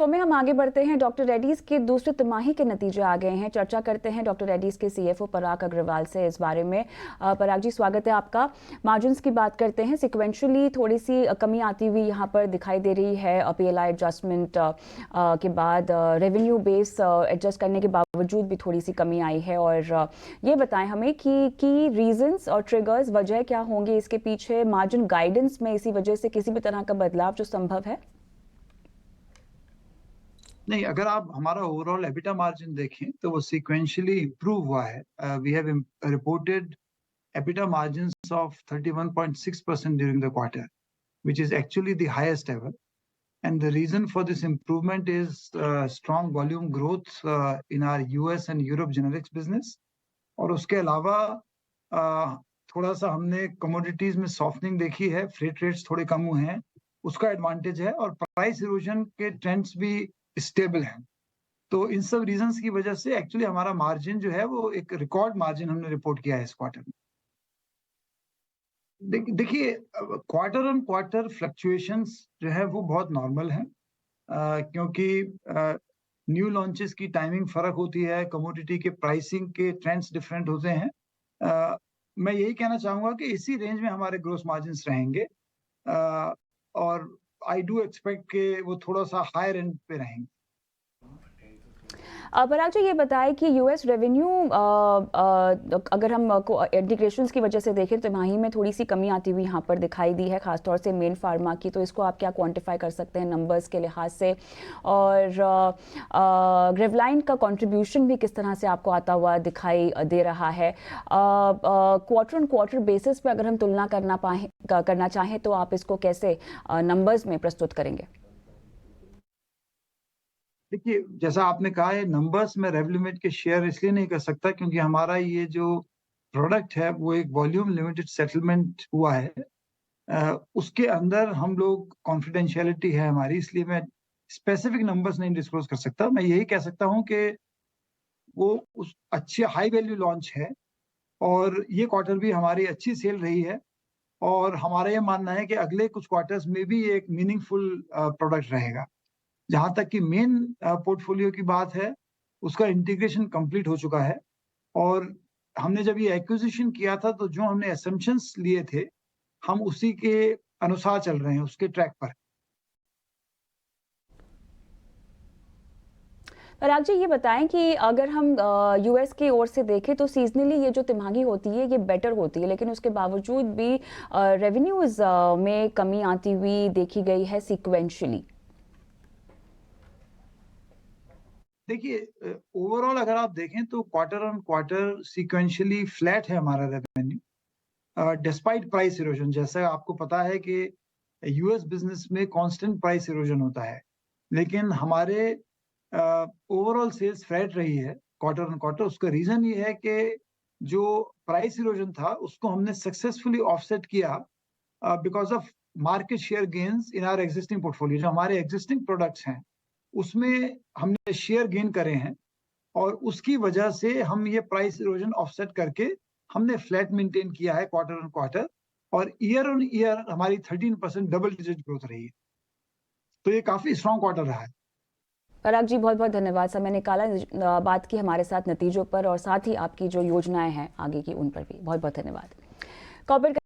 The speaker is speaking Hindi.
तो में हम आगे बढ़ते हैं। डॉक्टर रेड्डीज के दूसरे तिमाही के नतीजे आ गए हैं। चर्चा करते हैं डॉक्टर रेड्डीज के सीएफओ पराग अग्रवाल से इस बारे में। पराग जी, स्वागत है आपका। मार्जिन्स की बात करते हैं। सिक्वेंशली थोड़ी सी कमी आती हुई यहाँ पर दिखाई दे रही है। पीएलआई एडजस्टमेंट के बाद रेवेन्यू बेस एडजस्ट करने के बावजूद भी थोड़ी सी कमी आई है। और ये बताएं हमें कि रीजंस और ट्रिगर्स, वजह क्या होंगी इसके पीछे। मार्जिन गाइडेंस में इसी वजह से किसी भी तरह का बदलाव जो संभव है? नहीं, अगर आप हमारा ओवरऑल एबिटा मार्जिन देखें तो वो सीक्वेंशियली इम्प्रूव हुआ है। We have reported EBITDA margins of 31.6% during the quarter, which is actually the highest ever. And the reason for this improvement is strong volume growth in our US and Europe generics business. और उसके अलावा थोड़ा सा हमने कमोडिटीज में सॉफ्टनिंग देखी है, फ्रेट रेट्स थोड़े कम हुए हैं, उसका एडवांटेज है। और प्राइस इरोजन के ट्रेंड्स भी स्टेबल हैं। तो इन सब रीजंस की वजह से एक्चुअली हमारा मार्जिन जो है वो एक रिकॉर्ड मार्जिन हमने रिपोर्ट किया है इस क्वार्टर में। देखिए, क्वार्टर ऑन क्वार्टर फ्लक्चुएशंस जो है वो बहुत नॉर्मल है, क्योंकि न्यू लॉन्चेस की टाइमिंग फर्क होती है, कमोडिटी के प्राइसिंग के ट्रेंड्स डिफरेंट होते हैं। मैं यही कहना चाहूंगा कि इसी रेंज में हमारे ग्रोस मार्जिन्स रहेंगे, और आई डू एक्सपेक्ट कि वो थोड़ा सा हायर एंड पे रहेंगे। पराग जी, ये बताएं कि यूएस रेवेन्यू अगर हम इंटीग्रेशंस की वजह से देखें तो तिमाही में थोड़ी सी कमी आती हुई यहाँ पर दिखाई दी है, खासतौर से मेन फार्मा की। तो इसको आप क्या क्वांटिफाई कर सकते हैं नंबर्स के लिहाज से? और ग्रेवलाइन का कंट्रीब्यूशन भी किस तरह से आपको आता हुआ दिखाई दे रहा है? क्वार्टर ऑन क्वार्टर बेसिस पे अगर हम तुलना करना चाहें तो आप इसको कैसे नंबर्स में प्रस्तुत करेंगे? देखिए, जैसा आपने कहा है, नंबर्स में रेवलीमेट के शेयर इसलिए नहीं कर सकता क्योंकि हमारा ये जो प्रोडक्ट है वो एक वॉल्यूम लिमिटेड सेटलमेंट हुआ है। उसके अंदर हम लोग कॉन्फिडेंशियलिटी है हमारी, इसलिए मैं स्पेसिफिक नंबर्स नहीं डिस्क्लोज कर सकता। मैं यही कह सकता हूँ कि वो उस अच्छे हाई वैल्यू लॉन्च है, और ये क्वार्टर भी हमारी अच्छी सेल रही है। और हमारा ये मानना है कि अगले कुछ क्वार्टर्स में भी एक मीनिंगफुल प्रोडक्ट रहेगा। जहाँ तक कि मेन पोर्टफोलियो की बात है, उसका इंटीग्रेशन कंप्लीट हो चुका है। और हमने जब ये एक्विजिशन किया था तो जो हमने असम्पशंस लिए थे, हम उसी के अनुसार चल रहे हैं, उसके ट्रैक पर। पराग जी, ये बताएं कि अगर हम यूएस की ओर से देखें तो सीजनली ये जो तिमाही होती है ये बेटर होती है, लेकिन उसके बावजूद भी रेवेन्यूज में कमी आती हुई देखी गई है सीक्वेंशली। देखिए, ओवरऑल अगर आप देखें तो quarter on quarter sequentially flat है हमारा रेवेन्यू, डिस्पाइट प्राइस इरोजन। जैसा आपको पता है कि यूएस बिजनेस में कांस्टेंट प्राइस इरोजन होता है, लेकिन हमारे ओवरऑल सेल्स फ्लैट रही है क्वार्टर ऑन क्वार्टर। उसका रीजन ये है कि जो प्राइस इरोजन था उसको हमने सक्सेसफुली ऑफसेट किया because of market share gains in our existing portfolio. जो हमारे एग्जिस्टिंग प्रोडक्ट्स हैं उसमें हमने शेयर गेन करे हैं, और उसकी वजह से हम ये प्राइस इरोजन ऑफसेट करके हमने फ्लैट मेंटेन किया है क्वार्टर ऑन क्वार्टर। और ईयर ऑन ईयर हमारी 13% डबल डिजिट ग्रोथ रही है। तो ये काफी स्ट्रॉन्ग क्वार्टर रहा है। पराग जी, बहुत बहुत धन्यवाद। समय निकाला, बात की हमारे साथ नतीजों पर और साथ ही आपकी जो योजनाएं हैं आगे की उन पर भी। बहुत बहुत धन्यवाद। कॉर्पोरेट